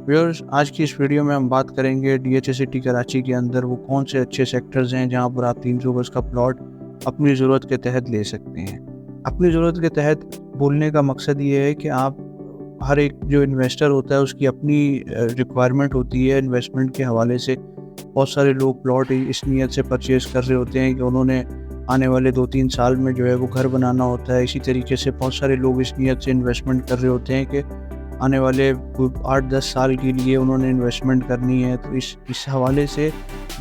Viewers, आज की इस वीडियो में हम बात करेंगे डीएचए सिटी कराची के अंदर वो कौन से अच्छे सेक्टर्स हैं जहां पर आप 300 गज का प्लॉट अपनी ज़रूरत के तहत ले सकते हैं। अपनी ज़रूरत के तहत बोलने का मकसद ये है कि आप हर एक जो इन्वेस्टर होता है उसकी अपनी रिक्वायरमेंट होती है। इन्वेस्टमेंट के हवाले से बहुत सारे लोग प्लॉट इस नीयत से परचेज़ कर रहे होते हैं कि उन्होंने आने वाले 2-3 साल में जो है वो घर बनाना होता है। इसी तरीके से बहुत सारे लोग इस नीयत से इन्वेस्टमेंट कर रहे होते हैं कि आने वाले 8-10 साल के लिए उन्होंने इन्वेस्टमेंट करनी है। तो इस हवाले से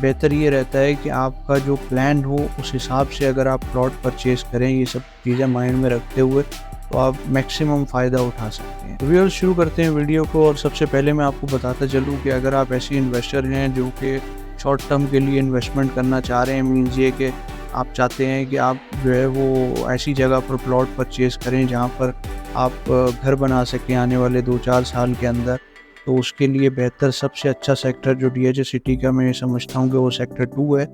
बेहतर ये रहता है कि आपका जो प्लान हो उस हिसाब से अगर आप प्लॉट परचेज़ करें, ये सब चीज़ें माइंड में रखते हुए, तो आप मैक्सिमम फ़ायदा उठा सकते हैं। तो व्यूअर्स, शुरू करते हैं वीडियो को। और सबसे पहले मैं आपको बताता चलूँ कि अगर आप ऐसे इन्वेस्टर हैं जो कि शॉर्ट टर्म के लिए इन्वेस्टमेंट करना चाह रहे हैं, मीन्स ये कि आप चाहते हैं कि आप जो है वो ऐसी जगह पर प्लॉट परचेज़ करें जहाँ पर आप घर बना सकें आने वाले 2-4 साल के अंदर, तो उसके लिए बेहतर सबसे अच्छा सेक्टर जो डीएचए सिटी का मैं समझता हूँ कि वो सेक्टर 2 है।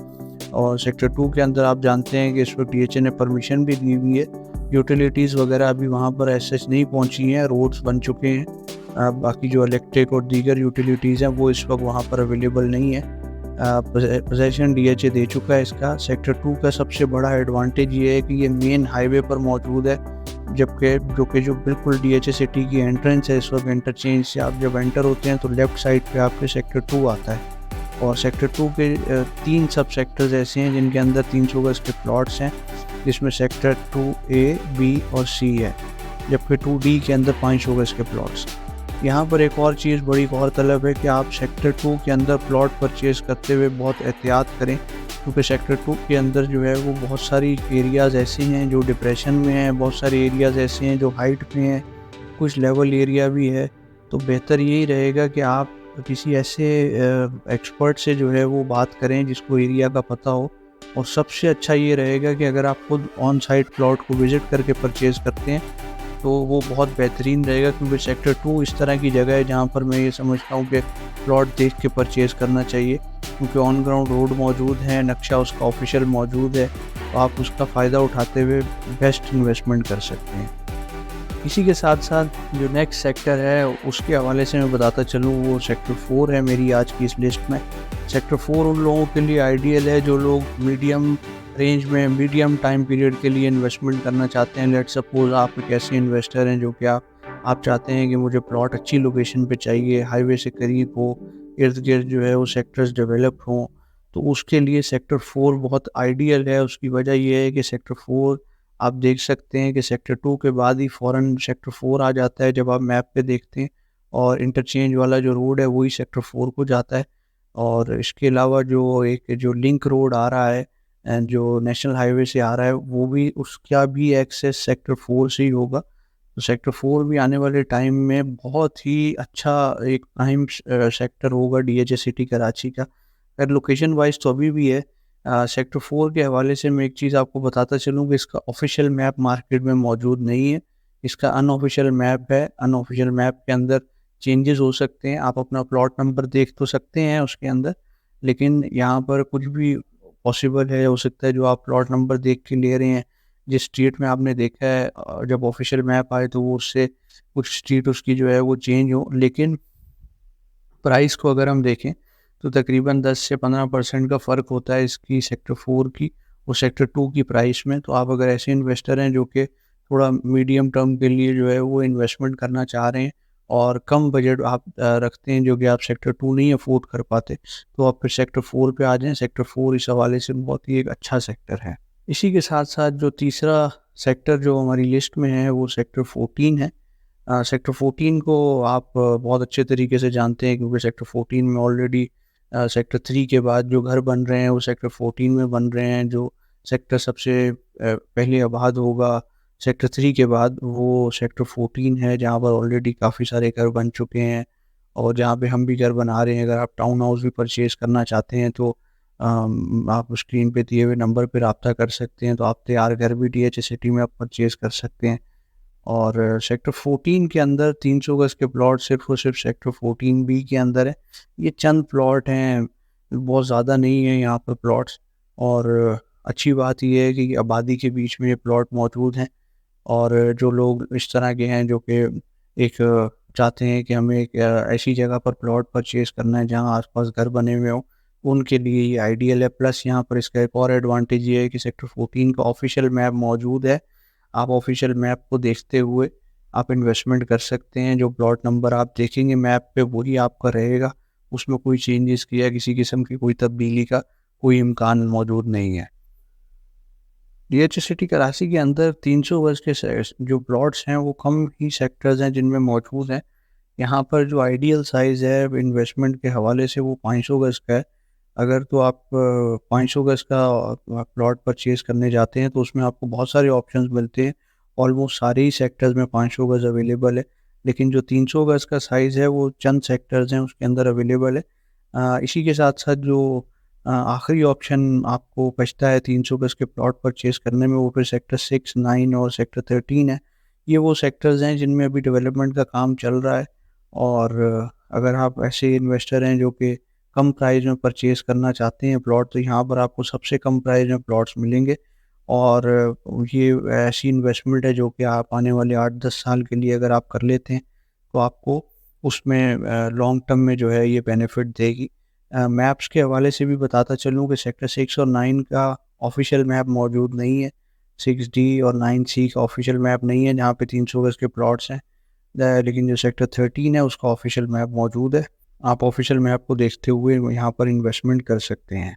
और सेक्टर 2 के अंदर आप जानते हैं कि इस वक्त डीएचए ने परमिशन भी दी हुई है। यूटिलिटीज़ वगैरह अभी वहाँ पर ऐसे नहीं पहुँची हैं, रोड्स बन चुके हैं। बाकी जो इलेक्ट्रिक और दीगर यूटिलिटीज़ हैं वो इस वक्त वहाँ पर अवेलेबल नहीं है। पोजेशन डीएचए दे चुका है इसका। सेक्टर 2 का सबसे बड़ा एडवांटेज ये है कि ये मेन हाईवे पर मौजूद है, जबकि जो बिल्कुल डीएचए सिटी की एंट्रेंस है। इस वक्त इंटरचेंज से आप जब एंटर होते हैं तो लेफ़्ट साइड पे आपके सेक्टर 2 आता है। और सेक्टर 2 के 3 सब सेक्टर्स ऐसे हैं जिनके अंदर 300 गज के प्लॉट्स हैं, जिसमें सेक्टर 2A, B और C है, जबकि 2D के अंदर 500 गज के प्लॉट्स। यहाँ पर एक और चीज़ बड़ी गौरतलब है कि आप सेक्टर 2 के अंदर प्लॉट परचेज़ करते हुए बहुत एहतियात करें, क्योंकि सेक्टर 2 के अंदर जो है वो बहुत सारी एरियाज़ ऐसे हैं जो डिप्रेशन में हैं, बहुत सारे एरियाज़ ऐसे हैं जो हाइट पे हैं, कुछ लेवल एरिया भी है। तो बेहतर यही रहेगा कि आप किसी ऐसे एक्सपर्ट से जो है वो बात करें जिसको एरिया का पता हो। और सबसे अच्छा ये रहेगा कि अगर आप खुद ऑन साइट प्लॉट को विज़िट करके परचेज़ करते हैं तो वो बहुत बेहतरीन रहेगा, क्योंकि सेक्टर 2 इस तरह की जगह है जहाँ पर मैं ये समझता हूँ कि प्लॉट देख के परचेज़ करना चाहिए, क्योंकि ऑन ग्राउंड रोड मौजूद है, नक्शा उसका ऑफिशियल मौजूद है, तो आप उसका फ़ायदा उठाते हुए बेस्ट इन्वेस्टमेंट कर सकते हैं। इसी के साथ साथ जो नेक्स्ट सेक्टर है उसके हवाले से मैं बताता चलूँ, वो सेक्टर 4 है मेरी आज की इस लिस्ट में। सेक्टर 4 उन लोगों के लिए आइडियल है जो लोग मीडियम रेंज में मीडियम टाइम पीरियड के लिए इन्वेस्टमेंट करना चाहते हैं। लेट्स सपोज आप एक ऐसे इन्वेस्टर हैं जो कि आप चाहते हैं कि मुझे प्लॉट अच्छी लोकेशन पे चाहिए, हाईवे से करीब हो, इर्द गिर्द जो है वो सेक्टर्स डेवलप हों, तो उसके लिए सेक्टर 4 बहुत आइडियल है। उसकी वजह ये है कि सेक्टर 4 आप देख सकते हैं कि सेक्टर 2 के बाद ही फ़ौरन सेक्टर 4 आ जाता है जब आप मैप पे देखते हैं, और इंटरचेंज वाला जो रोड है वही सेक्टर 4 को जाता है। और इसके अलावा जो लिंक रोड आ रहा है जो नेशनल हाईवे से आ रहा है, वो भी उसका भी एक्सेस सेक्टर 4 से ही होगा। तो सेक्टर 4 भी आने वाले टाइम में बहुत ही अच्छा एक प्राइम सेक्टर होगा डीएचए सिटी कराची का। खैर लोकेशन वाइज़ तो अभी भी है। सेक्टर 4 के हवाले से मैं एक चीज़ आपको बताता चलूँ कि इसका ऑफ़िशियल मैप मार्केट में मौजूद नहीं है। इसका अनऑफ़िशियल मैप है। अनऑफ़िशियल मैप के अंदर चेंजेस हो सकते हैं। आप अपना प्लॉट नंबर देख तो सकते हैं उसके अंदर, लेकिन यहाँ पर कुछ भी पॉसिबल है, हो सकता है जो आप प्लॉट नंबर देख के ले रहे हैं, जिस स्ट्रीट में आपने देखा है जब ऑफ़िशियल मैप आए तो वो उससे कुछ स्ट्रीट उसकी जो है वो चेंज हो। लेकिन प्राइस को अगर हम देखें तो तकरीबन 10 से 15% का फ़र्क होता है इसकी सेक्टर 4 की और सेक्टर 2 की प्राइस में। तो आप अगर ऐसे इन्वेस्टर हैं जो कि थोड़ा मीडियम टर्म के लिए जो है वो इन्वेस्टमेंट करना चाह रहे हैं और कम बजट आप रखते हैं जो कि आप सेक्टर 2 नहीं अफोर्ड कर पाते, तो आप फिर सेक्टर 4 पे आ जाएँ। सेक्टर 4 इस हवाले से बहुत ही एक अच्छा सेक्टर है। इसी के साथ-साथ जो तीसरा सेक्टर जो हमारी लिस्ट में है वो सेक्टर 14 है। सेक्टर 14 को आप बहुत अच्छे तरीके से जानते हैं, क्योंकि सेक्टर 14 में ऑलरेडी सेक्टर 3 के बाद जो घर बन रहे हैं वो सेक्टर 14 में बन रहे हैं। जो सेक्टर सबसे पहले आबाद होगा सेक्टर 3 के बाद वो सेक्टर 14 है, जहाँ पर ऑलरेडी काफ़ी सारे घर बन चुके हैं और जहाँ पे हम भी घर बना रहे हैं। अगर आप टाउन हाउस भी परचेज़ करना चाहते हैं तो आप स्क्रीन पे दिए हुए नंबर पे रब्ता कर सकते हैं, तो आप तैयार घर भी डीएचए सिटी में आप परचेज़ कर सकते हैं। और सेक्टर 14 के अंदर 300 गज़ के प्लॉट सिर्फ़ और सिर्फ़ सेक्टर 14 बी के अंदर है। ये चंद प्लॉट हैं, बहुत ज़्यादा नहीं है यहाँ पर प्लॉट्स। और अच्छी बात ये है कि आबादी के बीच में ये प्लॉट मौजूद हैं। और जो लोग इस तरह के हैं जो कि एक चाहते हैं कि हमें एक ऐसी जगह पर प्लॉट परचेज़ करना है जहाँ आस-पास घर बने हुए हों, उनके लिए ये आइडियल है। प्लस यहाँ पर इसका एक और एडवांटेज ये है कि सेक्टर 14 का ऑफ़िशियल मैप मौजूद है। आप ऑफ़िशियल मैप को देखते हुए आप इन्वेस्टमेंट कर सकते हैं। जो प्लॉट नंबर आप देखेंगे मैप पे वही आपका रहेगा। उसमें कोई चेंजेज़ की या किसी किस्म की कोई तब्दीली का कोई इम्कान मौजूद नहीं है। डीएच सिटी कराची के अंदर 300 गज़ के जो प्लॉट्स हैं वो कम ही सेक्टर्स हैं जिनमें मौजूद हैं। यहाँ पर जो आइडियल साइज़ है इन्वेस्टमेंट के हवाले से वो 500 गज़ का है। अगर तो आप 500 गज़ का प्लॉट परचेज़ करने जाते हैं तो उसमें आपको बहुत सारे ऑप्शंस मिलते हैं। ऑलमोस्ट सारे ही सेक्टर्स में 500 गज़ अवेलेबल है। लेकिन जो 300 गज़ का साइज़ है वो चंद सेक्टर्स हैं उसके अंदर अवेलेबल है। इसी के साथ-साथ जो आखिरी ऑप्शन आपको बचता है 300 गज़ के प्लॉट परचेज़ करने में वो फिर सेक्टर 6, 9 और सेक्टर 13 है। ये वो सेक्टर्स हैं जिनमें अभी डेवलपमेंट का काम चल रहा है। और अगर आप ऐसे इन्वेस्टर हैं जो कि कम प्राइस में परचेज़ करना चाहते हैं प्लॉट, तो यहाँ पर आपको सबसे कम प्राइस में प्लॉट्स मिलेंगे। और ये ऐसी इन्वेस्टमेंट है जो कि आप आने वाले 8-10 साल के लिए अगर आप कर लेते हैं तो आपको उसमें लॉन्ग टर्म में जो है ये बेनिफिट देगी। मैप्स के हवाले से भी बताता चलूँ कि सेक्टर 6 और 9 का ऑफ़िशियल मैप मौजूद नहीं है। 6D और 9C का ऑफ़िशियल मैप नहीं है जहाँ पे 300 गज़ के प्लॉट्स हैं। लेकिन जो सेक्टर 13 है उसका ऑफ़िशियल मैप मौजूद है। आप ऑफ़िशियल मैप को देखते हुए यहाँ पर इन्वेस्टमेंट कर सकते हैं।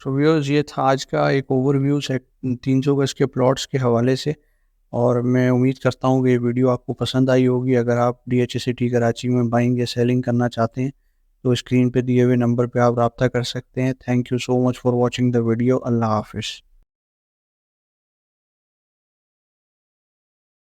तो व्यूअर्स ये था आज का एक ओवरव्यू 300 गज़ के प्लॉट्स के हवाले से। और मैं उम्मीद करता हूँ कि ये वीडियो आपको पसंद आई होगी। अगर आप डीएच सिटी कराची में बाइंग या सेलिंग करना चाहते हैं तो स्क्रीन पे दिए हुए नंबर पे आप रब्ता कर सकते हैं। Thank you so much for watching the video. अल्लाह हाफ़िज़।